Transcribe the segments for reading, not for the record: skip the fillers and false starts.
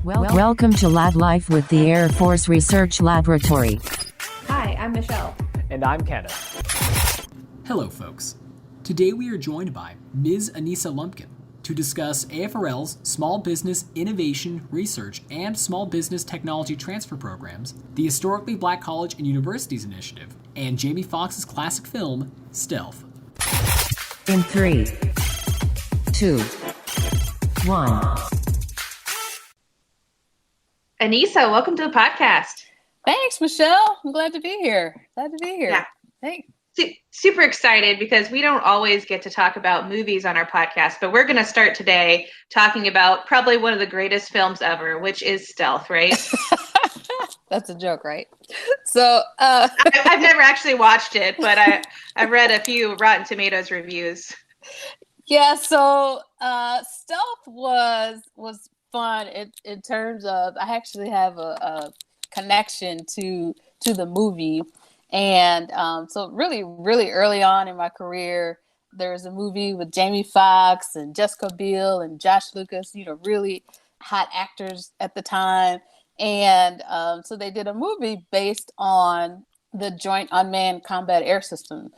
Welcome to Lab Life with the Air Force Research Laboratory. Hi, I'm Michelle. And I'm Kenneth. Hello, folks. Today we are joined by Ms. Anissa Lumpkin to discuss AFRL's Small Business Innovation Research and Small Business Technology Transfer Programs, the Historically Black College and Universities Initiative, and Jamie Foxx's classic film, Stealth. In 3, 2, 1. Anissa, welcome to the podcast. Thanks, Michelle. I'm glad to be here. Yeah. Thanks. Super excited because we don't always get to talk about movies on our podcast, but we're going to start today talking about probably one of the greatest films ever, which is Stealth, right? That's a joke, right? So I've never actually watched it, but I've read a few Rotten Tomatoes reviews. Yeah, so Stealth was fun in terms of I actually have a connection to the movie. And so really, really early on in my career, there was a movie with Jamie Foxx and Jessica Biel and Josh Lucas, really hot actors at the time. And so they did a movie based on the Joint Unmanned Combat Air System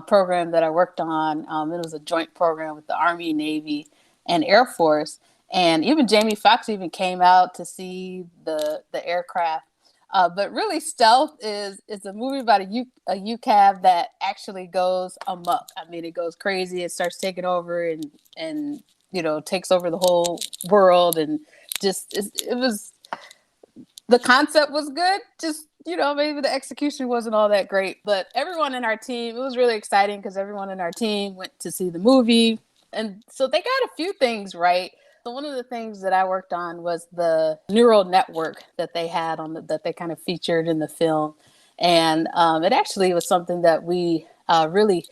program that I worked on. It was a joint program with the Army, Navy, and Air Force. And even Jamie Foxx even came out to see the aircraft. But really, Stealth is a movie about a UCAV that actually goes amok. I mean, it goes crazy. It starts taking over and takes over the whole world. And just it was the concept was good. Just maybe the execution wasn't all that great. But everyone in our team, it was really exciting because everyone in our team went to see the movie, and so they got a few things right. So one of the things that I worked on was the neural network that they had that they kind of featured in the film. And it actually was something that we really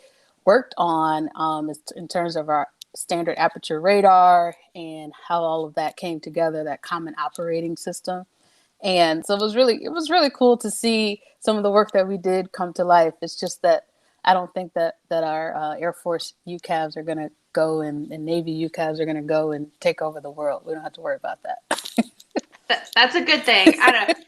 worked on in terms of our standard aperture radar and how all of that came together, that common operating system. And so it was really cool to see some of the work that we did come to life. It's just that I don't think that our Air Force UCAVs are going to go and Navy UCAVs are going to go and take over the world. We don't have to worry about that. That's a good thing. That's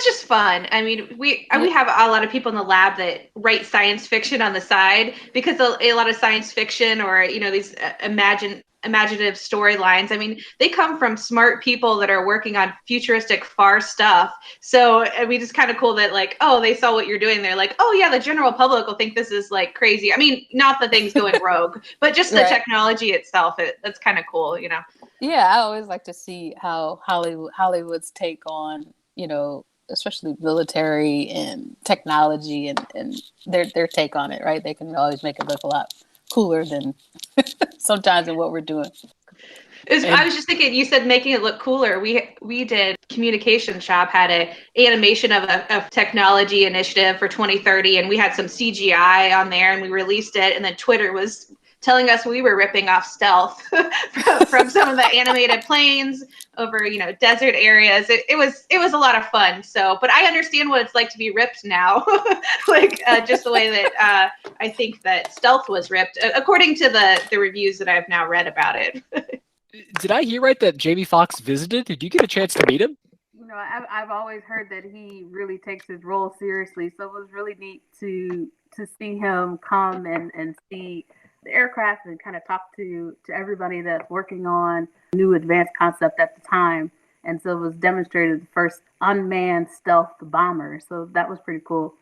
just fun. I mean, we have a lot of people in the lab that write science fiction on the side because a lot of science fiction or these imaginative storylines. I mean, they come from smart people that are working on futuristic far stuff. So it's kind of cool that they saw what you're doing. They're like, oh yeah, the general public will think this is like crazy. I mean, not the things going rogue, but just the technology itself. That's kind of cool, Yeah, I always like to see how Hollywood's take on, especially military and technology and their take on it, right? They can always make it look a lot cooler than sometimes in what we're doing. I was just thinking, you said making it look cooler. We did Communication Shop had a animation of a technology initiative for 2030, and we had some CGI on there, and we released it, and then Twitter was telling us we were ripping off Stealth from some of the animated planes over desert areas. It was a lot of fun. So, but I understand what it's like to be ripped now, just the way that I think that Stealth was ripped, according to the reviews that I've now read about it. Did I hear right that Jamie Foxx visited? Did you get a chance to meet him? I've always heard that he really takes his role seriously. So it was really neat to see him come and see the aircraft and kind of talk to everybody that's working on new advanced concept at the time. And so it was demonstrated the first unmanned stealth bomber. So that was pretty cool.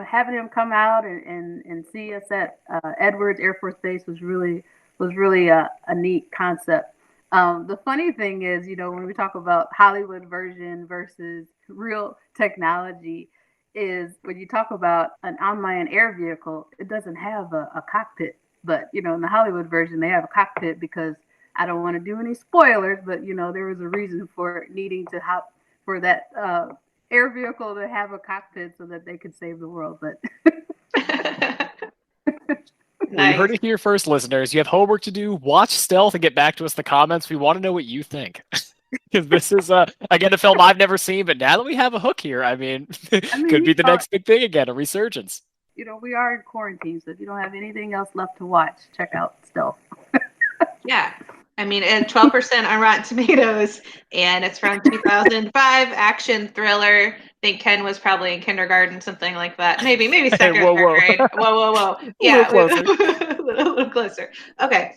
Having him come out and see us at Edwards Air Force Base was really a neat concept. The funny thing is, when we talk about Hollywood version versus real technology, is when you talk about an unmanned air vehicle, it doesn't have a cockpit. But, in the Hollywood version, they have a cockpit because I don't want to do any spoilers, but, there was a reason for needing to for that air vehicle to have a cockpit so that they could save the world. But Well, you heard it here first, listeners. You have homework to do. Watch Stealth and get back to us in the comments. We want to know what you think. Because this is, again, a film I've never seen, but now that we have a hook here, could be the next big thing again, a resurgence. We are in quarantine, so if you don't have anything else left to watch, check out Stealth. Yeah. I mean, and 12% on Rotten Tomatoes, and it's from 2005, action thriller. I think Ken was probably in kindergarten, something like that. Maybe second or third grade. Whoa. Yeah, A little closer. a little closer. Okay.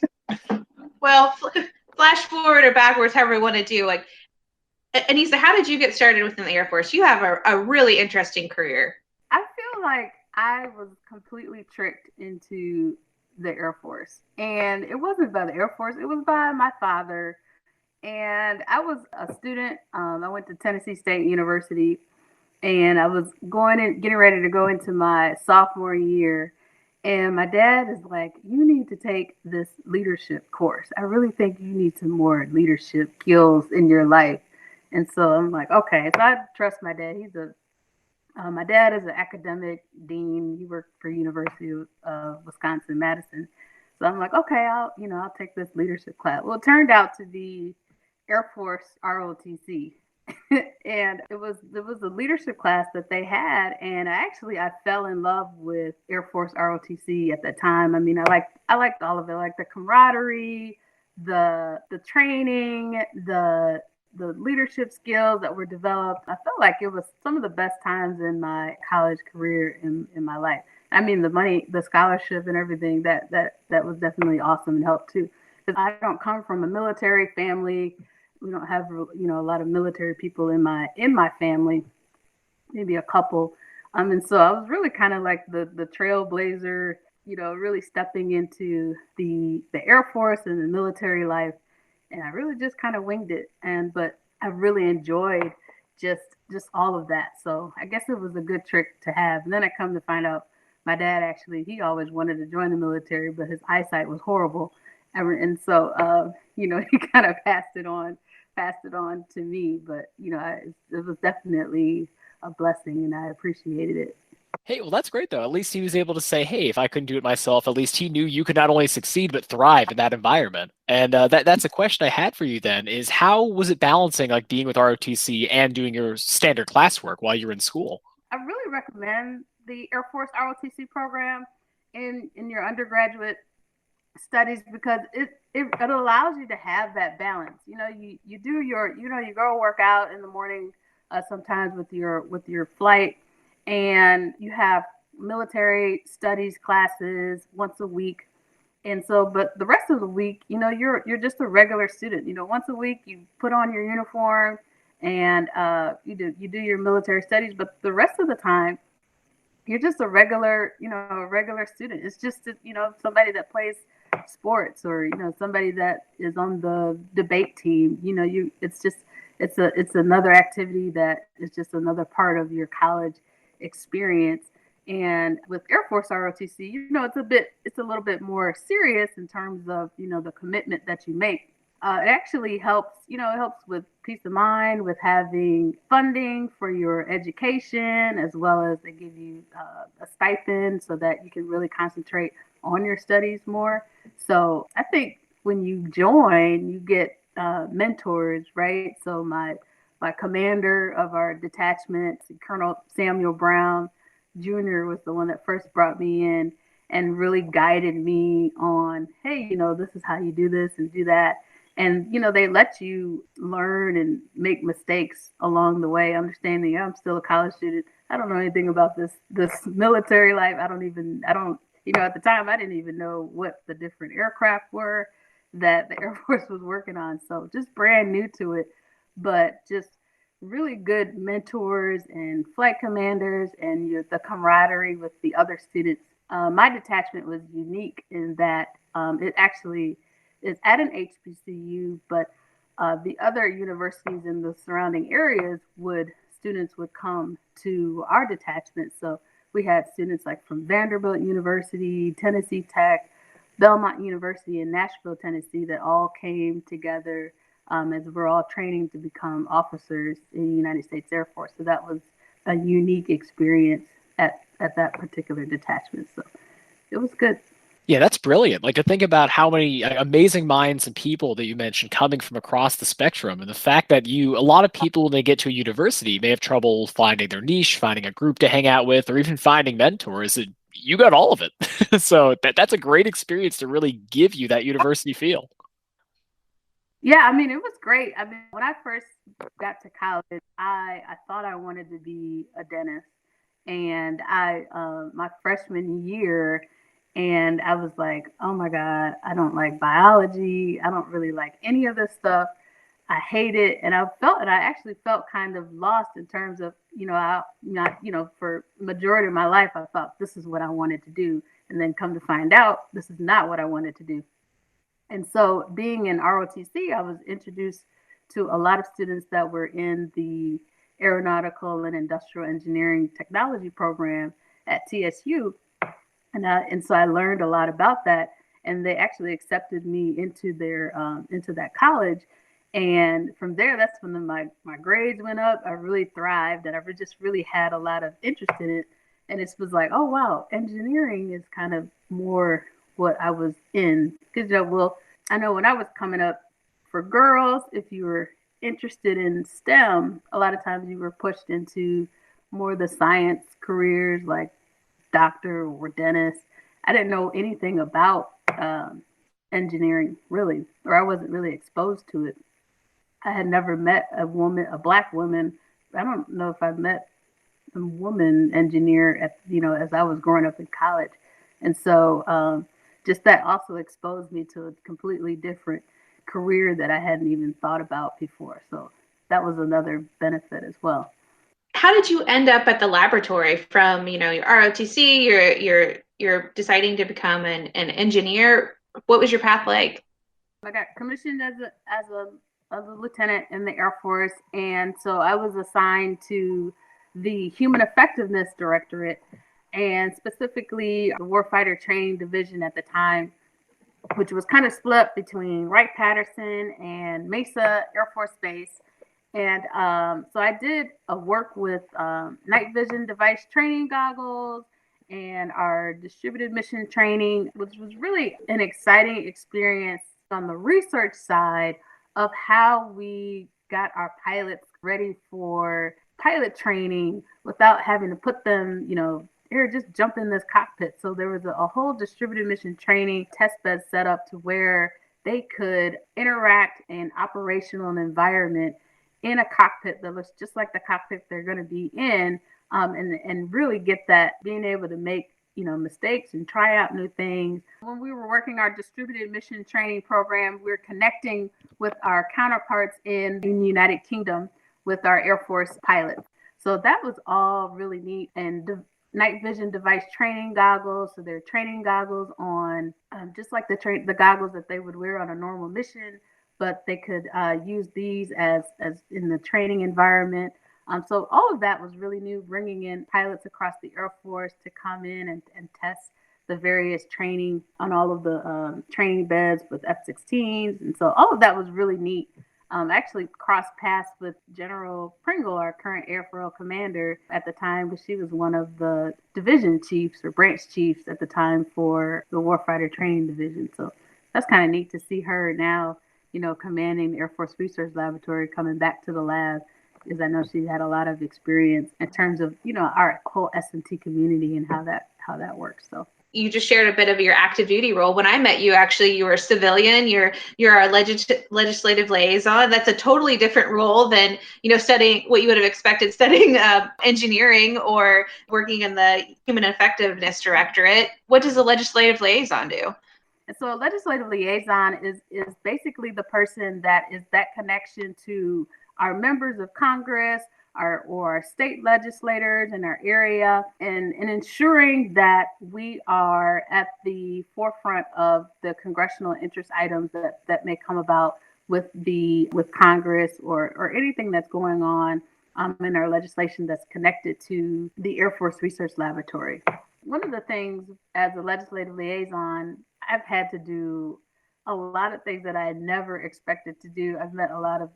Well, flash forward or backwards, however we want to do. Like, Anissa, how did you get started within the Air Force? You have a really interesting career. I feel like I was completely tricked into the Air Force. And it wasn't by the Air Force, it was by my father. And I was a student. I went to Tennessee State University, and I was getting ready to go into my sophomore year. And my dad is like, you need to take this leadership course. I really think you need some more leadership skills in your life. And so I'm like, okay. So I trust my dad. My dad is an academic dean. He worked for University of Wisconsin-Madison. So I'm like, okay, I'll take this leadership class. Well, it turned out to be Air Force ROTC. And it was a leadership class that they had. And I fell in love with Air Force ROTC at the time. I mean, I liked all of it, like the camaraderie, the training, the leadership skills that were developed. I felt like it was some of the best times in my college career in my life. I mean, the money, the scholarship and everything, that was definitely awesome and helped too. Because I don't come from a military family. We don't have, a lot of military people in my family, maybe a couple. And so I was really kind of like the trailblazer, really stepping into the Air Force and the military life. And I really just kind of winged it. But I really enjoyed just all of that. So I guess it was a good trick to have. And then I come to find out my dad actually, he always wanted to join the military, but his eyesight was horrible. And so, he kind of passed it on to me. But, it was definitely a blessing, and I appreciated it. Hey, well, that's great, though. At least he was able to say, hey, if I couldn't do it myself, at least he knew you could not only succeed, but thrive in that environment. And that's a question I had for you then, is how was it balancing, like, being with ROTC and doing your standard classwork while you're in school? I really recommend the Air Force ROTC program in your undergraduate studies, because it allows you to have that balance. You do you go work out in the morning, sometimes with your flight, and you have military studies classes once a week. And so, but the rest of the week, you're just a regular student. Once a week you put on your uniform and you do your military studies, but the rest of the time you're just a regular student. It's just somebody that plays sports, or somebody that is on the debate team. It's another activity that is just another part of your college experience. And with Air Force ROTC, it's a little bit more serious in terms of the commitment that you make. It actually helps, it helps with peace of mind, with having funding for your education, as well as they give you a stipend so that you can really concentrate on your studies more. So I think when you join, you get mentors, right? So my commander of our detachment, Colonel Samuel Brown Jr., was the one that first brought me in and really guided me on, hey, this is how you do this and do that. And, they let you learn and make mistakes along the way, understanding I'm still a college student. I don't know anything about this military life. At the time, I didn't even know what the different aircraft were that the Air Force was working on. So just brand new to it, but just really good mentors and flight commanders, and the camaraderie with the other students. My detachment was unique in that it actually is at an HBCU, but the other universities in the surrounding areas students would come to our detachment. So we had students like from Vanderbilt University, Tennessee Tech, Belmont University, and Nashville, Tennessee, that all came together as we're all training to become officers in the United States Air Force. So that was a unique experience at that particular detachment. So it was good. Yeah, that's brilliant. Like, to think about how many amazing minds and people that you mentioned coming from across the spectrum, and the fact that a lot of people, when they get to a university, may have trouble finding their niche, finding a group to hang out with, or even finding mentors. And you got all of it. So that's a great experience to really give you that university feel. Yeah, I mean, it was great. I mean, when I first got to college, I thought I wanted to be a dentist. And my freshman year, and I was like, oh my God, I don't like biology. I don't really like any of this stuff. I hate it. And I actually felt kind of lost in terms of, for majority of my life, I thought this is what I wanted to do. And then come to find out, this is not what I wanted to do. And so being in ROTC, I was introduced to a lot of students that were in the aeronautical and industrial engineering technology program at TSU. And so I learned a lot about that. And they actually accepted me into into that college. And from there, that's when my grades went up. I really thrived, and I just really had a lot of interest in it. And it was like, oh, wow, engineering is kind of more what I was in. Because, I know when I was coming up, for girls, if you were interested in STEM, a lot of times you were pushed into more the science careers like doctor or dentist. I didn't know anything about engineering, really, or I wasn't really exposed to it. I had never met a Black woman. I don't know if I've met a woman engineer as I was growing up in college. And so just that also exposed me to a completely different career that I hadn't even thought about before. So that was another benefit as well. How did you end up at the laboratory from, your ROTC, you're deciding to become an engineer? What was your path like? I got commissioned as a lieutenant in the Air Force. And so I was assigned to the Human Effectiveness Directorate, and specifically the Warfighter Training Division at the time, which was kind of split between Wright-Patterson and Mesa Air Force Base. And so I did a work with night vision device training goggles and our distributed mission training, which was really an exciting experience on the research side of how we got our pilots ready for pilot training without having to put them, here, just jump in this cockpit. So there was a whole distributed mission training test bed set up to where they could interact in operational environment in a cockpit that looks just like the cockpit they're going to be in, and really get that, being able to make mistakes and try out new things. When we were working our distributed mission training program, we were connecting with our counterparts in the United Kingdom with our Air Force pilots. So that was all really neat. And night vision device training goggles. So they're training goggles on just like the goggles that they would wear on a normal mission, but they could use these as in the training environment. So all of that was really new, bringing in pilots across the Air Force to come in and test the various training on all of the training beds with F-16s. And so all of that was really neat. Actually crossed paths with General Pringle, our current airfoil commander at the time, because she was one of the division chiefs or branch chiefs at the time for the Warfighter Training Division. So that's kind of neat to see her now, commanding the Air Force Research Laboratory, coming back to the lab, because I know she had a lot of experience in terms of, our whole S&T community and how that works. So you just shared a bit of your active duty role. When I met you, actually, you were a civilian. You're our legislative liaison. That's a totally different role than studying what you would have expected studying engineering or working in the Human Effectiveness Directorate. What does a legislative liaison do? So a legislative liaison is basically the person that is that connection to our members of Congress, or state legislators in our area, and ensuring that we are at the forefront of the congressional interest items that may come about with Congress or anything that's going on in our legislation that's connected to the Air Force Research Laboratory. One of the things as a legislative liaison, I've had to do a lot of things that I had never expected to do. I've met a lot of,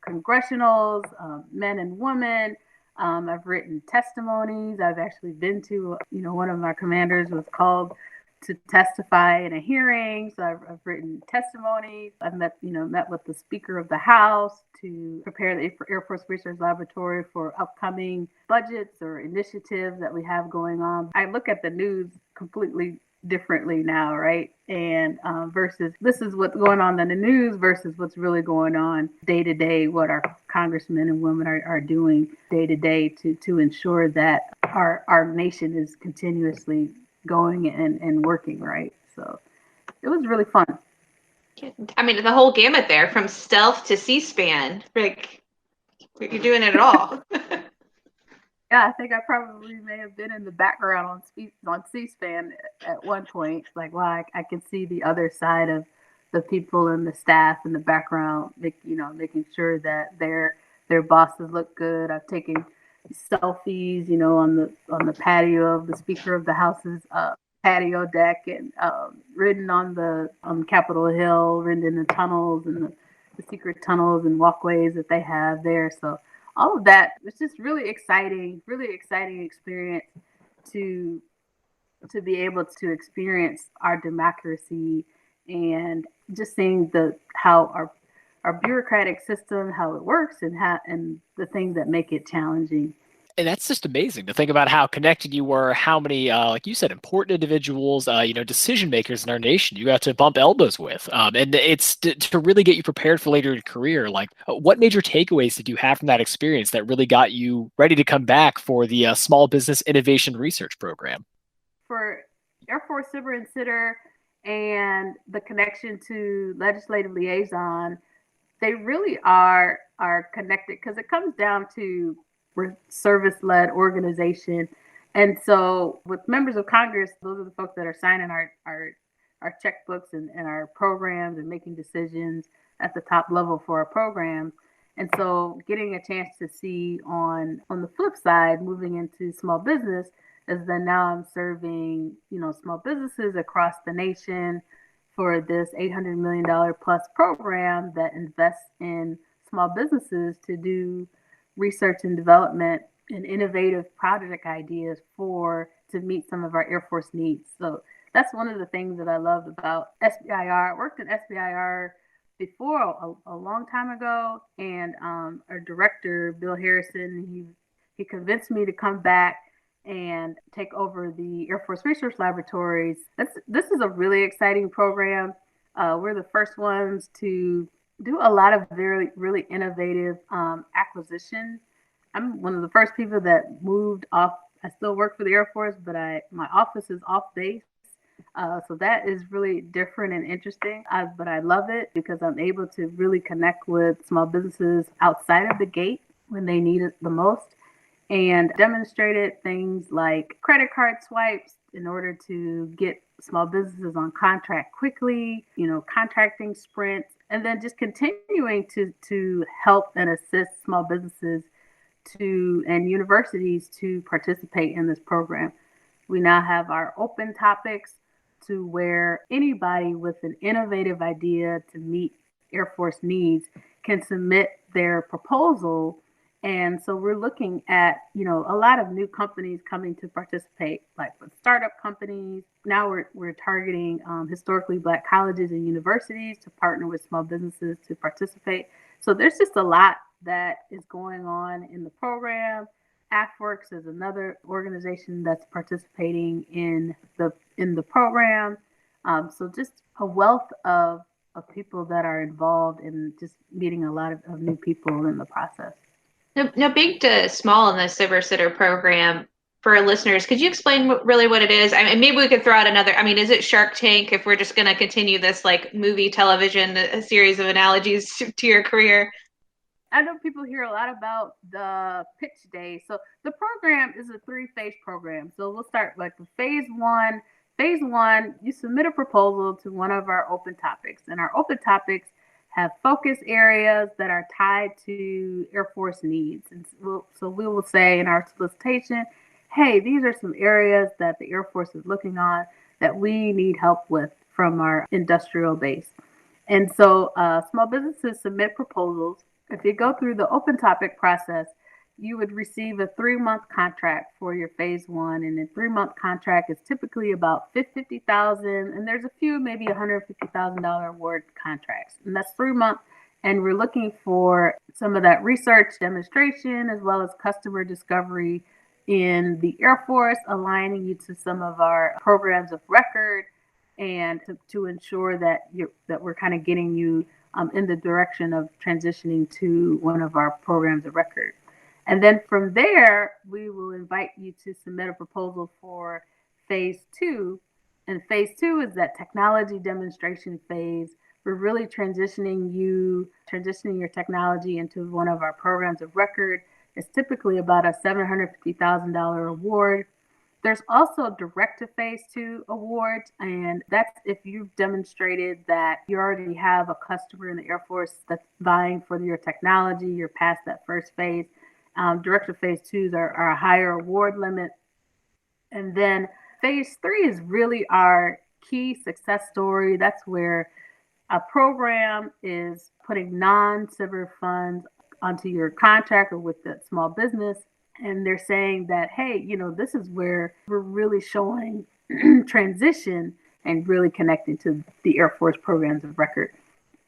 congressionals, men and women. I've written testimonies. I've actually been to, one of my commanders was called to testify in a hearing. So I've written testimonies. I've met with the Speaker of the House to prepare the Air Force Research Laboratory for upcoming budgets or initiatives that we have going on. I look at the news completely differently now, right? And versus this is what's going on in the news versus what's really going on day to day, what our congressmen and women are doing day to day to ensure that our nation is continuously going and working, right? So it was really fun. I mean, the whole gamut there, from stealth to C-SPAN, like you're doing it all. Yeah, I think I probably may have been in the background on C-SPAN at one point. Like, wow, I can see the other side of the people and the staff in the background, making sure that their bosses look good. I've taken selfies, on the patio of the Speaker of the House's patio deck, and ridden on Capitol Hill, ridden in the tunnels and the secret tunnels and walkways that they have there. So all of that was just really exciting experience to be able to experience our democracy and just seeing how our bureaucratic system, how it works, and the things that make it challenging. And that's just amazing to think about how connected you were, how many, like you said, important individuals, decision makers in our nation you got to bump elbows with. And it's to really get you prepared for later in your career. Like, what major takeaways did you have from that experience that really got you ready to come back for the Small Business Innovation Research Program? For Air Force Superintendent and the connection to legislative liaison, they really are connected, because it comes down to we're service-led organization. And so with members of Congress, those are the folks that are signing our checkbooks and our programs and making decisions at the top level for our programs. And so getting a chance to see on the flip side, moving into small business, is then now I'm serving, small businesses across the nation for this $800 million plus program that invests in small businesses to do research and development and innovative project ideas to meet some of our Air Force needs. So that's one of the things that I love about SBIR. I worked in SBIR before a long time ago, and our director, Bill Harrison, he convinced me to come back and take over the Air Force Research Laboratories. This is a really exciting program. We're the first ones to do a lot of really innovative acquisition. I'm one of the first people that moved off. I still work for the Air Force, but my office is off base. So that is really different and interesting. But I love it because I'm able to really connect with small businesses outside of the gate when they need it the most, and demonstrated things like credit card swipes in order to get small businesses on contract quickly, contracting sprints, and then just continuing to help and assist small businesses and universities to participate in this program. We now have our open topics to where anybody with an innovative idea to meet Air Force needs can submit their proposal. And so we're looking at, a lot of new companies coming to participate, like with startup companies. Now we're targeting historically Black colleges and universities to partner with small businesses to participate. So there's just a lot that is going on in the program. AFWorks is another organization that's participating in the program. So just a wealth of people that are involved in just meeting a lot of new people in the process. Now, big to small in the SBIR program, for our listeners, could you explain what it is? I mean, maybe we could throw out another. I mean, is it Shark Tank if we're just going to continue this like movie, television, a series of analogies to your career? I know people hear a lot about the pitch day. So the program is a 3-phase program. So we'll start like with phase one. Phase one, you submit a proposal to one of our open topics, and our open topics have focus areas that are tied to Air Force needs. And so we will say in our solicitation, hey, these are some areas that the Air Force is looking on that we need help with from our industrial base. And so small businesses submit proposals. If you go through the open topic process, you would receive a 3-month contract for your phase one. And a 3-month contract is typically about $50,000, and there's a few, maybe $150,000 award contracts. And that's 3 months. And we're looking for some of that research demonstration as well as customer discovery in the Air Force, aligning you to some of our programs of record, and to ensure that we're kind of getting you in the direction of transitioning to one of our programs of record. And then from there, we will invite you to submit a proposal for phase 2. And phase 2 is that technology demonstration phase. We're really transitioning your technology into one of our programs of record. It's typically about a $750,000 award. There's also direct to phase 2 awards, and that's if you've demonstrated that you already have a customer in the Air Force that's vying for your technology, you're past that first phase. Direct to phase 2s are a higher award limit. And then phase 3 is really our key success story. That's where a program is putting non-SBIR funds onto your contract or with the small business. And they're saying that, hey, this is where we're really showing transition and really connecting to the Air Force programs of record.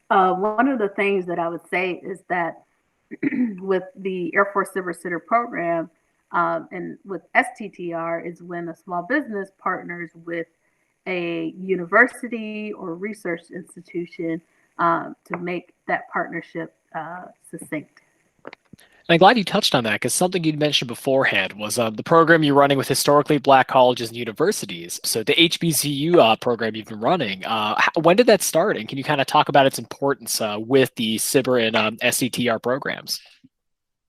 One of the things that I would say is that with the Air Force SBIR Sitter program and with STTR is when a small business partners with a university or research institution to make that partnership succinct. I'm glad you touched on that, because something you'd mentioned beforehand was the program you're running with historically Black colleges and universities. So the HBCU program you've been running, when did that start? And can you kind of talk about its importance with the SBIR and STTR programs?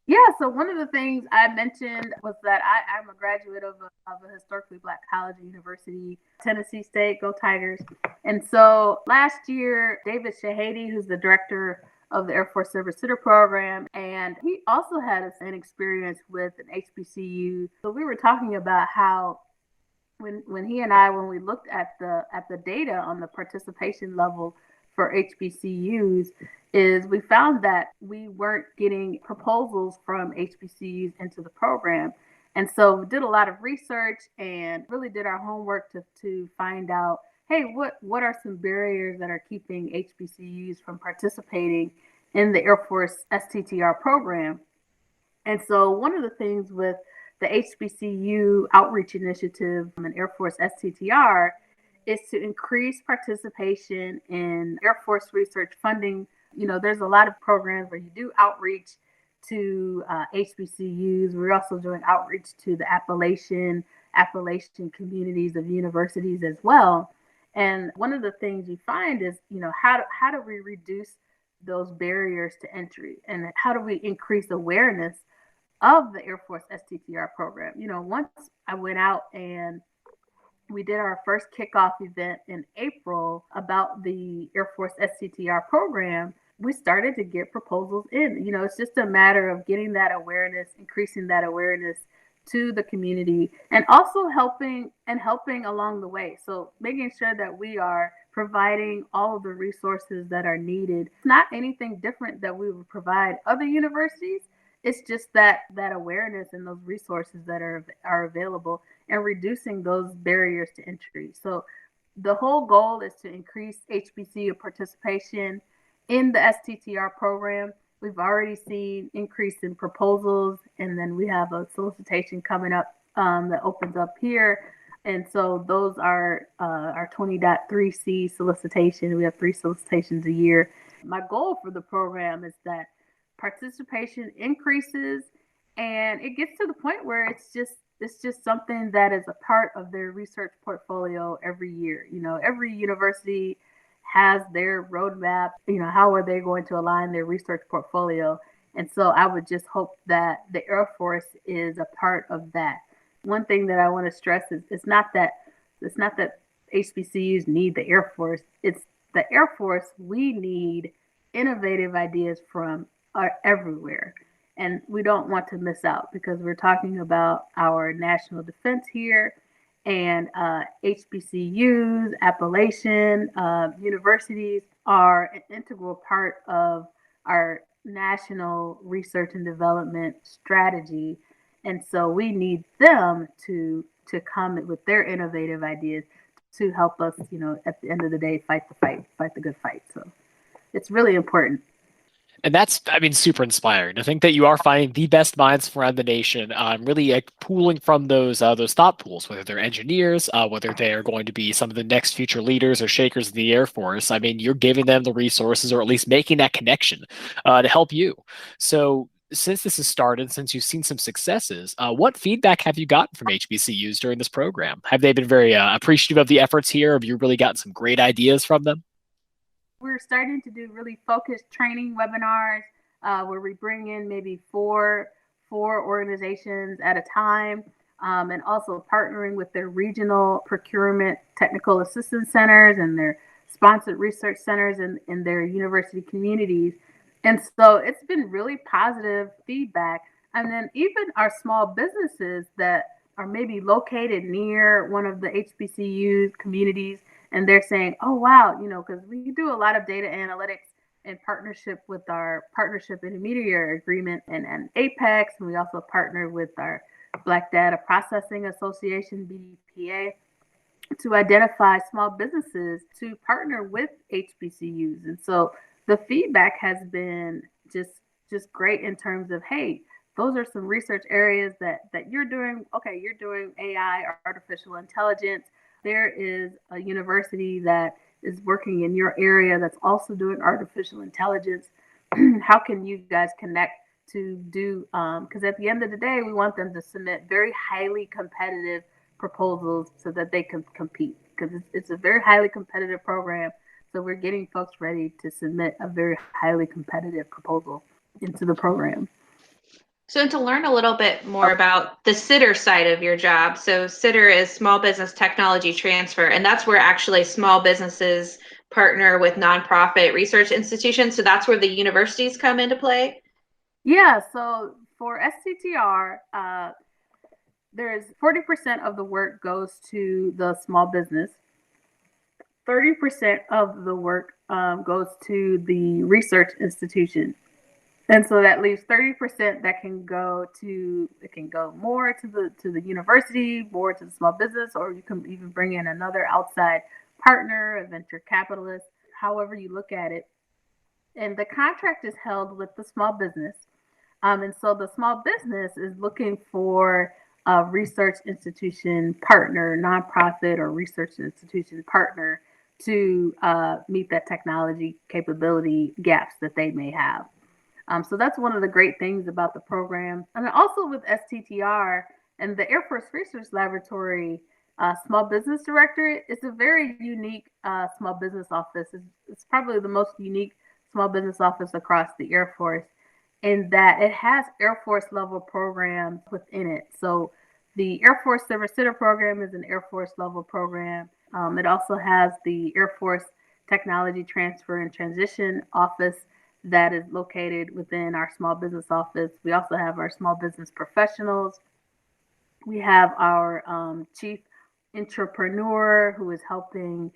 Yeah, so one of the things I mentioned was that I'm a graduate of a historically Black college and university, Tennessee State, go Tigers. And so last year, David Shahady, who's the director of the Air Force SBIR Sitter program, and he also had an experience with an HBCU. So we were talking about how when he and I, when we looked at the data on the participation level for HBCUs, is we found that we weren't getting proposals from HBCUs into the program. And so we did a lot of research and really did our homework to find out, hey, what are some barriers that are keeping HBCUs from participating in the Air Force STTR program? And so one of the things with the HBCU Outreach Initiative and Air Force STTR is to increase participation in Air Force research funding. There's a lot of programs where you do outreach to HBCUs. We're also doing outreach to the Appalachian communities of universities as well. And one of the things you find is, how do we reduce those barriers to entry, and how do we increase awareness of the Air Force STTR program? Once I went out and we did our first kickoff event in April about the Air Force STTR program, we started to get proposals in. It's just a matter of getting that awareness, increasing that awareness to the community, and also helping along the way. So making sure that we are providing all of the resources that are needed. It's not anything different that we would provide other universities. It's just that awareness and those resources that are available, and reducing those barriers to entry. So the whole goal is to increase HBCU participation in the STTR program. We've already seen increase in proposals, and then we have a solicitation coming up that opens up here. And so those are our 20.3C solicitation. We have 3 solicitations a year. My goal for the program is that participation increases, and it gets to the point where it's just something that is a part of their research portfolio every year. Every university has their roadmap. How are they going to align their research portfolio? And so I would just hope that the Air Force is a part of that. One thing that I want to stress is it's not that HBCUs need the Air Force. It's the Air Force. We need innovative ideas from everywhere. And we don't want to miss out, because we're talking about our national defense here, and HBCUs, Appalachian universities are an integral part of our national research and development strategy. And so we need them to come with their innovative ideas to help us, at the end of the day, fight the good fight. So it's really important. And that's, I mean, super inspiring. I think that you are finding the best minds from around the nation, really pooling from those thought pools, whether they're engineers, whether they are going to be some of the next future leaders or shakers of the Air Force. I mean, you're giving them the resources, or at least making that connection to help you. So since this has started, since you've seen some successes, what feedback have you gotten from HBCUs during this program? Have they been very appreciative of the efforts here? Have you really gotten some great ideas from them? We're starting to do really focused training webinars where we bring in maybe four organizations at a time, and also partnering with their regional procurement technical assistance centers and their sponsored research centers in their university communities. And so it's been really positive feedback. And then even our small businesses that are maybe located near one of the HBCU communities, and they're saying, oh, wow, because we do a lot of data analytics in partnership with our partnership intermediary agreement and Apex. And we also partner with our Black Data Processing Association, BDPA, to identify small businesses to partner with HBCUs. And so the feedback has been just great in terms of, hey, those are some research areas that you're doing. Okay, you're doing AI or artificial intelligence. There is a university that is working in your area that's also doing artificial intelligence. How can you guys connect to do, because at the end of the day, we want them to submit very highly competitive proposals so that they can compete, because it's a very highly competitive program. So we're getting folks ready to submit a very highly competitive proposal into the program. So to learn a little bit more about the STTR side of your job. So STTR is Small Business Technology Transfer, and that's where actually small businesses partner with nonprofit research institutions. So that's where the universities come into play. Yeah, so for STTR, there's 40% of the work goes to the small business. 30% of the work goes to the research institution. And so that leaves 30% that can go more to the university, more to the small business, or you can even bring in another outside partner, a venture capitalist, however you look at it. And the contract is held with the small business. And so the small business is looking for a research institution partner, nonprofit or research institution partner to meet that technology capability gaps that they may have. So that's one of the great things about the program. And also with STTR and the Air Force Research Laboratory Small Business Directorate, it's a very unique small business office. It's probably the most unique small business office across the Air Force, in that it has Air Force level programs within it. So the Air Force Service Center program is an Air Force level program. It also has the Air Force Technology Transfer and Transition Office that is located within our small business office. We also have our small business professionals. We have our chief entrepreneur who is helping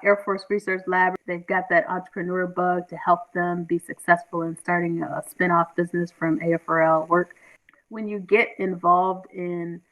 Air Force Research Lab. They've got that entrepreneur bug to help them be successful in starting a spinoff business from AFRL work. When you get involved in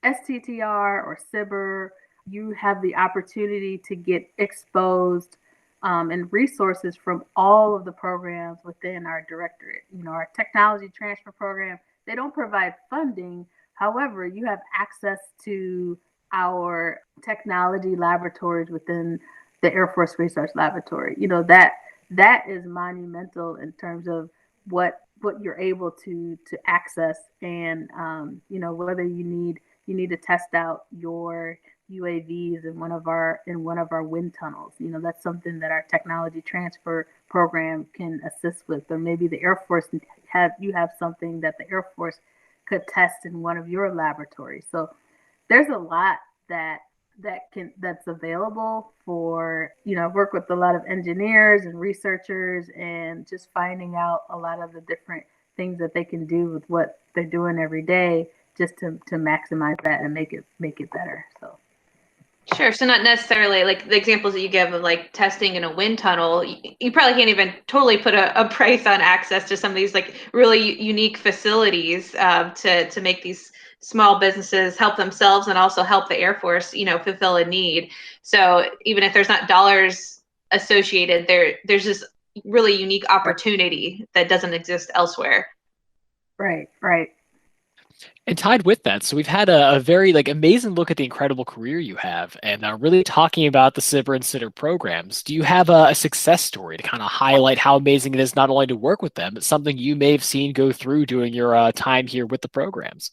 STTR or SBIR, you have the opportunity to get exposed and resources from all of the programs within our directorate. Our technology transfer program, they don't provide funding. However, you have access to our technology laboratories within the Air Force Research Laboratory. That is monumental in terms of what you're able to access, and whether you need to test out your UAVs in one of our wind tunnels. That's something that our technology transfer program can assist with, or maybe the Air Force have something that the Air Force could test in one of your laboratories. So there's a lot that's available for, work with a lot of engineers and researchers, and just finding out a lot of the different things that they can do with what they're doing every day, just to maximize that and make it better. So. Sure. So not necessarily like the examples that you give of like testing in a wind tunnel, you probably can't even totally put a price on access to some of these like really unique facilities to make these small businesses help themselves and also help the Air Force, fulfill a need. So even if there's not dollars associated, there's just really unique opportunity that doesn't exist elsewhere. Right, right. And tied with that, so we've had a very amazing look at the incredible career you have, and really talking about the SBIR and STTR programs. Do you have a success story to kind of highlight how amazing it is not only to work with them, but something you may have seen go through during your time here with the programs?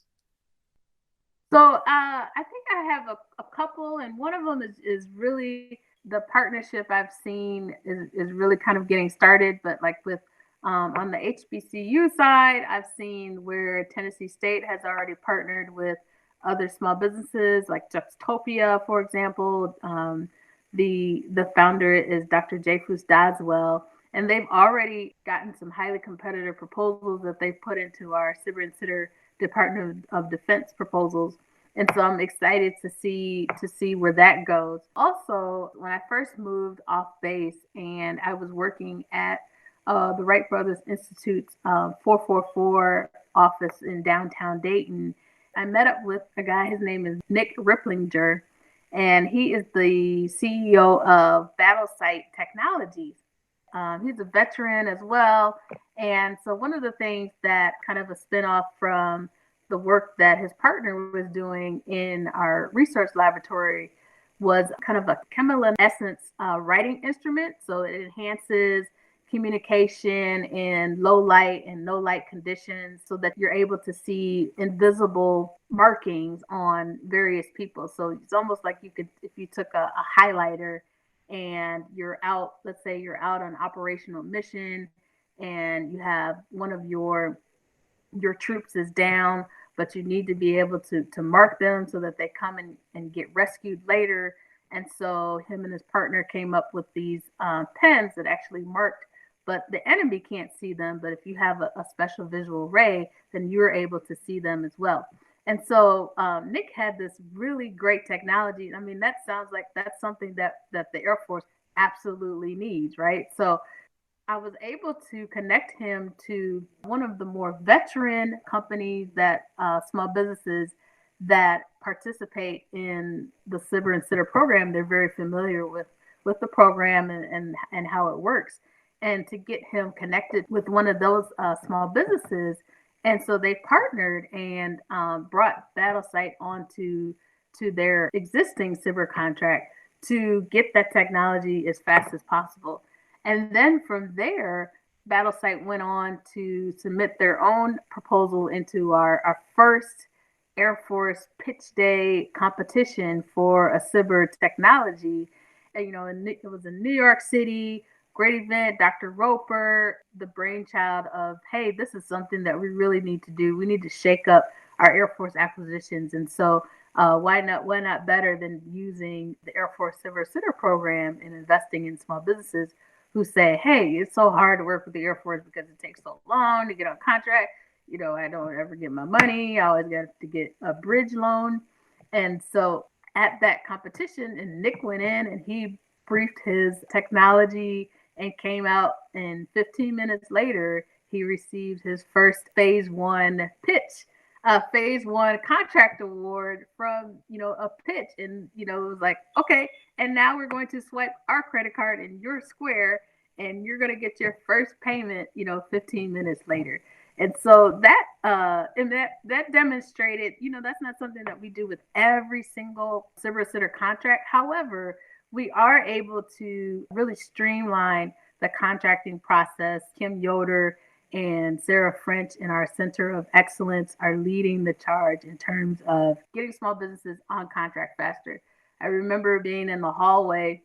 So I think I have a couple, and one of them is really the partnership I've seen is really kind of getting started, but like with on the HBCU side, I've seen where Tennessee State has already partnered with other small businesses like Juxtopia, for example. The founder is Dr. Jayfus Doswell, and they've already gotten some highly competitive proposals that they've put into our SBIR and STTR Department of Defense proposals. And so I'm excited to see where that goes. Also, when I first moved off base and I was working at the Wright Brothers Institute's 444 office in downtown Dayton, I met up with a guy. His name is Nick Ripplinger, and he is the CEO of Battlesite Technologies. He's a veteran as well. And so one of the things that kind of a spinoff from the work that his partner was doing in our research laboratory was kind of a chemiluminescence writing instrument. So it enhances communication in low light and no light conditions so that you're able to see invisible markings on various people. So it's almost like you could, if you took a highlighter and you're out, let's say you're out on operational mission and you have one of your troops is down, but you need to be able to mark them so that they come and get rescued later. And so him and his partner came up with these pens that actually marked, but the enemy can't see them. But if you have a special visual ray, then you're able to see them as well. And so Nick had this really great technology. I mean, that sounds like that's something that the Air Force absolutely needs, right? So I was able to connect him to one of the more veteran companies that small businesses that participate in the SBIR and STTR program. They're very familiar with the program and how it works. And to get him connected with one of those small businesses. And so they partnered and brought Battlesite onto their existing SBIR contract to get that technology as fast as possible. And then from there, Battlesite went on to submit their own proposal into our first Air Force Pitch Day competition for a SBIR technology. And, it was in New York City, great event. Dr. Roper, the brainchild of, hey, this is something that we really need to do. We need to shake up our Air Force acquisitions. And so why not better than using the Air Force SBIR STTR program and investing in small businesses who say, hey, it's so hard to work with the Air Force because it takes so long to get on contract. I don't ever get my money. I always got to get a bridge loan. And so at that competition, and Nick went in and he briefed his technology and came out, and 15 minutes later, he received his first phase 1 pitch, phase 1 contract award from, a pitch. And, it was like, okay, and now we're going to swipe our credit card in your square and you're going to get your first payment, 15 minutes later. And so that demonstrated, that's not something that we do with every single SBIR STTR contract. However, we are able to really streamline the contracting process. Kim Yoder and Sarah French in our Center of Excellence are leading the charge in terms of getting small businesses on contract faster. I remember being in the hallway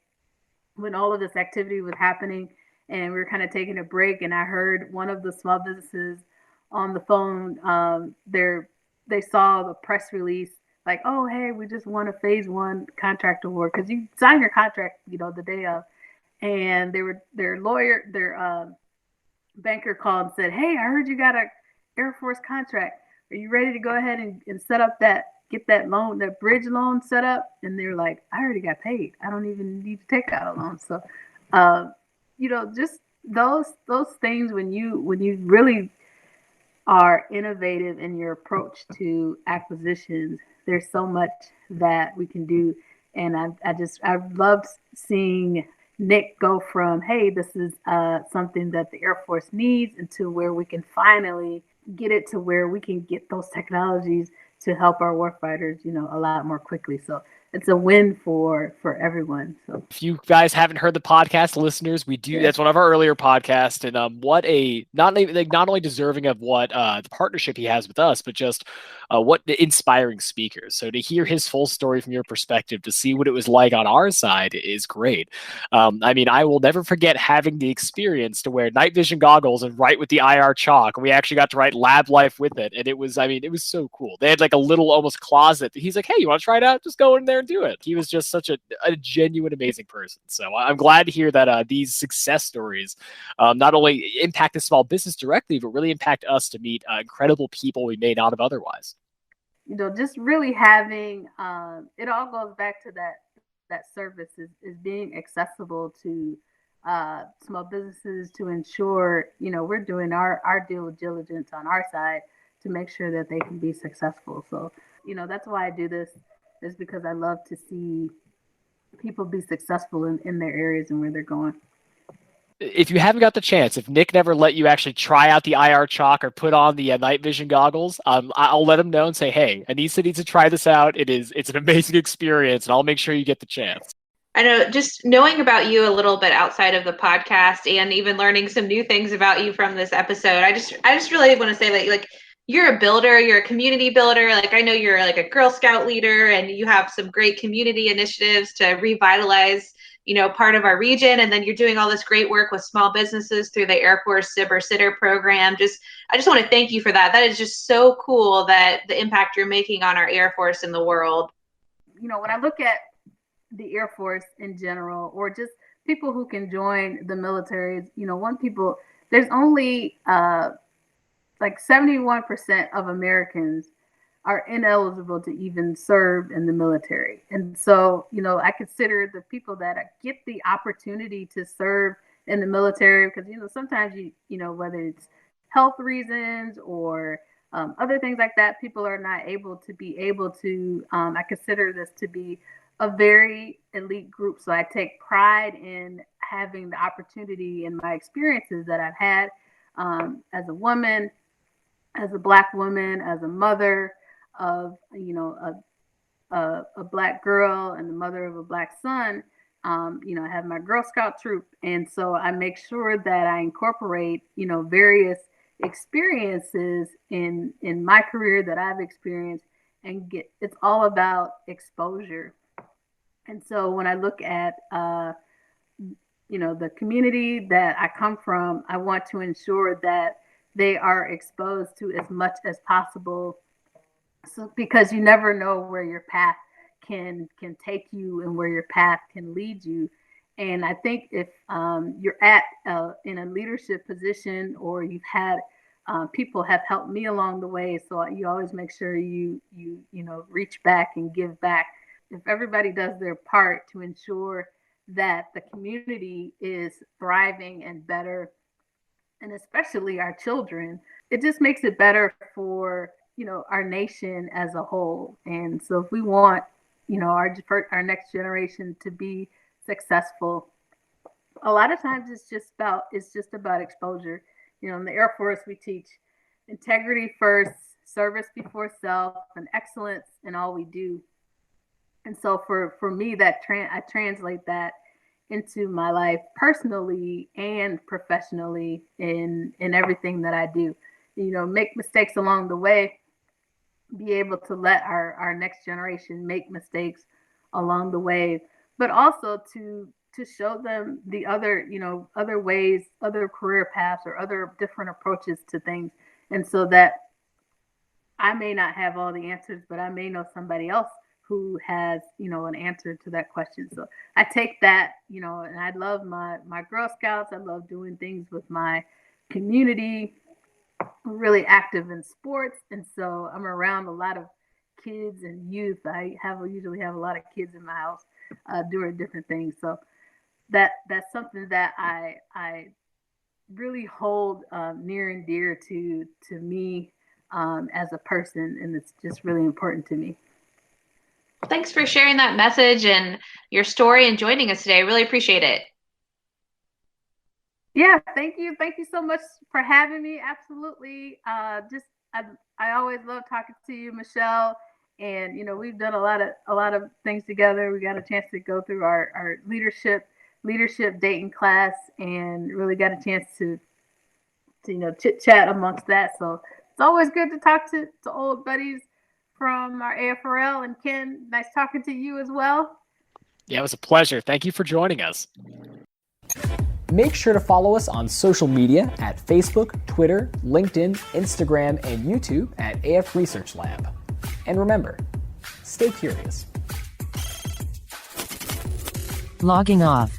when all of this activity was happening and we were kind of taking a break, and I heard one of the small businesses on the phone, they saw the press release like, oh, hey, we just won a phase 1 contract award, because you sign your contract, the day of. And their banker called and said, hey, I heard you got a Air Force contract. Are you ready to go ahead and set up get that loan, that bridge loan set up? And they're like, I already got paid. I don't even need to take out a loan. So, just those things when you really are innovative in your approach to acquisitions, there's so much that we can do. And I've loved seeing, Nick go from, hey, this is something that the Air Force needs, into where we can finally get it to where we can get those technologies to help our warfighters, a lot more quickly. So it's a win for everyone. So if you guys haven't heard the podcast, listeners, we do. That's one of our earlier podcasts, and what a not only deserving of what the partnership he has with us, but just what inspiring speakers. So to hear his full story from your perspective, to see what it was like on our side is great. I mean, I will never forget having the experience to wear night vision goggles and write with the IR chalk, and we actually got to write lab life with it, and it was so cool. They had like a little almost closet. He's like, hey, you want to try it out? Just go in there and do it. He was just such a genuine, amazing person. So I'm glad to hear that these success stories not only impact the small business directly, but really impact us to meet incredible people we may not have otherwise. Just really having it all goes back to that service is being accessible to small businesses, to ensure we're doing our due diligence on our side to make sure that they can be successful. So that's why I do this, is because I love to see people be successful in their areas and where they're going. If you haven't got the chance, if Nick never let you actually try out the IR chalk or put on the night vision goggles, I'll let him know and say, hey, Anissa needs to try this out. It's an amazing experience, and I'll make sure you get the chance. I know, just knowing about you a little bit outside of the podcast and even learning some new things about you from this episode, I just really want to say that, like, you're a builder, you're a community builder. Like, I know you're like a Girl Scout leader, and you have some great community initiatives to revitalize, part of our region. And then you're doing all this great work with small businesses through the Air Force SBIR Sitter program. I just want to thank you for that. That is just so cool, that the impact you're making on our Air Force in the world. When I look at the Air Force in general, or just people who can join the military, there's only like 71% of Americans are ineligible to even serve in the military. And so, I consider the people that get the opportunity to serve in the military, because, sometimes whether it's health reasons or other things like that, people are not able to, I consider this to be a very elite group. So I take pride in having the opportunity and my experiences that I've had as a woman, as a Black woman, as a mother of, a Black girl and the mother of a Black son. I have my Girl Scout troop. And so I make sure that I incorporate, various experiences in my career that I've experienced, and it's all about exposure. And so when I look at, the community that I come from, I want to ensure that they are exposed to as much as possible. So, because you never know where your path can take you and where your path can lead you. And I think if you're in a leadership position, or you've had people have helped me along the way, so you always make sure you reach back and give back. If everybody does their part to ensure that the community is thriving and better, and especially our children, it just makes it better for, our nation as a whole. And so if we want, our next generation to be successful, a lot of times it's just about exposure. In the Air Force, we teach integrity first, service before self, and excellence in all we do. And so for me, I translate that into my life personally and professionally in everything that I do. Make mistakes along the way, be able to let our next generation make mistakes along the way, but also to show them the other ways, other career paths, or other different approaches to things. And so that I may not have all the answers, but I may know somebody else who has, an answer to that question. So I take that, and I love my Girl Scouts. I love doing things with my community. I'm really active in sports. And so I'm around a lot of kids and youth. I usually have a lot of kids in my house doing different things. So that's something that I really hold near and dear to me as a person. And it's just really important to me. Thanks for sharing that message and your story and joining us today. I really appreciate it. Yeah, thank you. Thank you so much for having me. Absolutely. I always love talking to you, Michelle. And we've done a lot of things together. We got a chance to go through our leadership dating class, and really got a chance to chit chat amongst that. So it's always good to talk to old buddies from our AFRL. And Ken, nice talking to you as well. Yeah, it was a pleasure. Thank you for joining us. Make sure to follow us on social media at Facebook, Twitter, LinkedIn, Instagram, and YouTube at AF Research Lab. And remember, stay curious. Logging off.